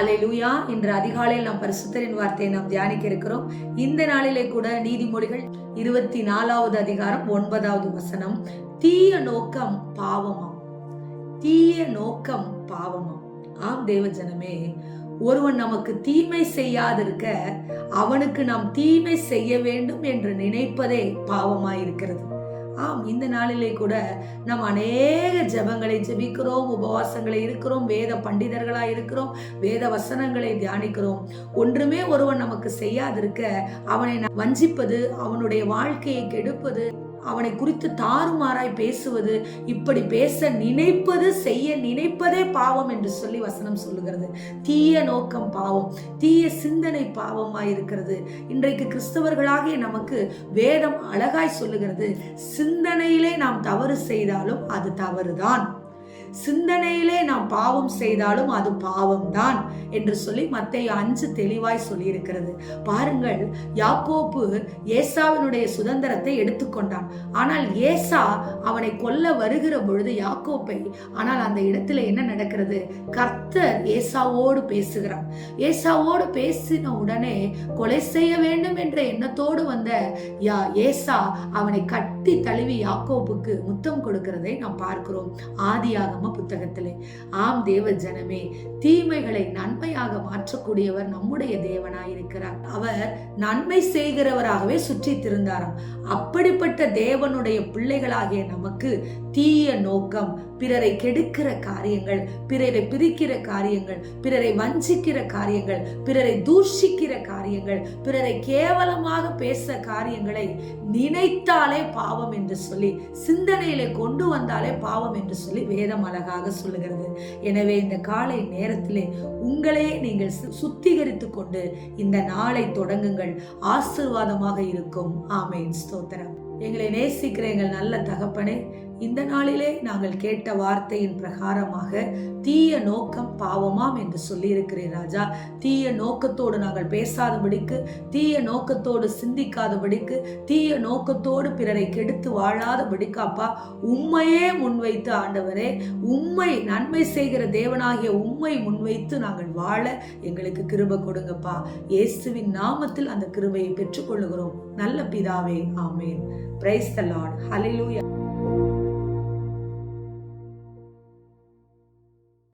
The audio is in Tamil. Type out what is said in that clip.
ஹல்லேலூயா. இன்று அதிகாலையில் நாம் பரிசுத்தரின் வார்த்தையை நாம் தியானிக்க இருக்கிறோம். இந்த நாளிலே கூட நீதிமொழிகள் 24வது அதிகாரம் 9வது வசனம், தீய நோக்கம் பாவமாம், தீய நோக்கம் பாவமாம். ஆம் தேவ ஜனமே, ஒருவன் நமக்கு தீமை செய்யாதிருக்க அவனுக்கு நாம் தீமை செய்ய வேண்டும் என்று நினைப்பதே பாவமாயிருக்கிறது. ஆம், இந்த நாளிலே கூட நாம் அநேக ஜெபங்களை ஜெபிக்கிறோம், உபவாசங்களை இருக்கிறோம், வேத பண்டிதர்களாய் இருக்கிறோம், வேத வசனங்களை தியானிக்கிறோம். ஒன்றுமே ஒருவன் நமக்கு செய்யாதிருக்க அவனை வஞ்சிப்பது, அவனுடைய வாழ்க்கையை கெடுப்பது, அவனை குறித்து தாறுமாறாய் பேசுவது, இப்படி பேச நினைப்பது, செய்ய நினைப்பதே பாவம் என்று சொல்லி வசனம் சொல்லுகிறது. தீய நோக்கம் பாவம், தீய சிந்தனை பாவமாய் இருக்கிறது. இன்றைக்கு கிறிஸ்தவர்களாகிய நமக்கு வேதம் அழகாய் சொல்லுகிறது, சிந்தனையிலே நாம் தவறு செய்தாலும் அது தவறுதான், சிந்தனையிலே நாம் பாவம் செய்தாலும் அது பாவம்தான் என்று சொல்லி மத்தேயு 5 தெளிவாய் சொல்லி இருக்கிறது. பாருங்கள், யாக்கோப்பு ஏசாவினுடைய சுதந்திரத்தை எடுத்துக்கொண்டான். ஆனால் ஏசா அவனை கொல்ல வருகிற பொழுது யாக்கோப்பை, ஆனால் அந்த இடத்துல என்ன நடக்கிறது? கர்த்தர் ஏசாவோடு பேசுகிறார். ஏசாவோடு பேசின உடனே கொலை செய்ய வேண்டும் என்ற எண்ணத்தோடு வந்த ஏசா அவனை கட்டி தழுவி யாக்கோப்புக்கு முத்தம் கொடுக்கிறதை நாம் பார்க்கிறோம் ஆதியாகம புத்தகத்திலே. ஆம் தேவ ஜனமே, தீமைகளை நன்மையாக மாற்றக்கூடியவர் நம்முடைய தேவனாயிருக்கிறார். அவர் நன்மை செய்கிறவராகவே சுற்றி திருந்தாராம். அப்படிப்பட்ட தேவனுடைய பிள்ளைகளாகிய நமக்கு தீய நோக்கம், பிறரை கெடுக்கிற காரியங்கள், பிறரை பிரிக்கிற காரியங்கள், பிறரை வஞ்சிக்கிற காரியங்கள், பிறரை தூஷிக்கிற காரியங்கள், பிறரை கேவலமாக பேச காரியங்களை நினைத்தாலே பாவம் என்று சொல்லி, சிந்தனையிலே கொண்டு வந்தாலே பாவம் என்று சொல்லி வேதம் அழகாக சொல்லுகிறது. எனவே இந்த காலை நேரத்திலே உங்களே நீங்கள் சுத்திகரித்துக் கொண்டு இந்த நாளை தொடங்குங்கள். ஆசீர்வாதமாக இருக்கும். ஆமென். ஸ்தோத்திரம். எங்களை நேசிக்கிற எங்கள் நல்ல தகப்பனே, இந்த நாளிலே நாங்கள் கேட்ட வார்த்தையின் பிரகாரமாக தீய நோக்கம் பாவமாம் என்று சொல்லி இருக்கிறேன் ராஜா. தீய நோக்கத்தோடு நாங்கள் பேசாதபடிக்கு, தீய நோக்கத்தோடு சிந்திக்காதபடிக்கு, தீய நோக்கத்தோடு பிறரை கெடுத்து வாழாதபடிக்கு அப்பா உம்மையே முன்வைத்து ஆண்டவரே, உம்மை நன்மை செய்கிற தேவனாகிய உம்மை முன்வைத்து நாங்கள் வாழ எங்களுக்கு கிருபை கொடுங்கப்பா. இயேசுவின் நாமத்தில் அந்த கிருபையை பெற்றுக்கொள்ளுகிறோம் நல்ல பிதாவே. ஆமென். Praise the Lord. ஹல்லேலூயா.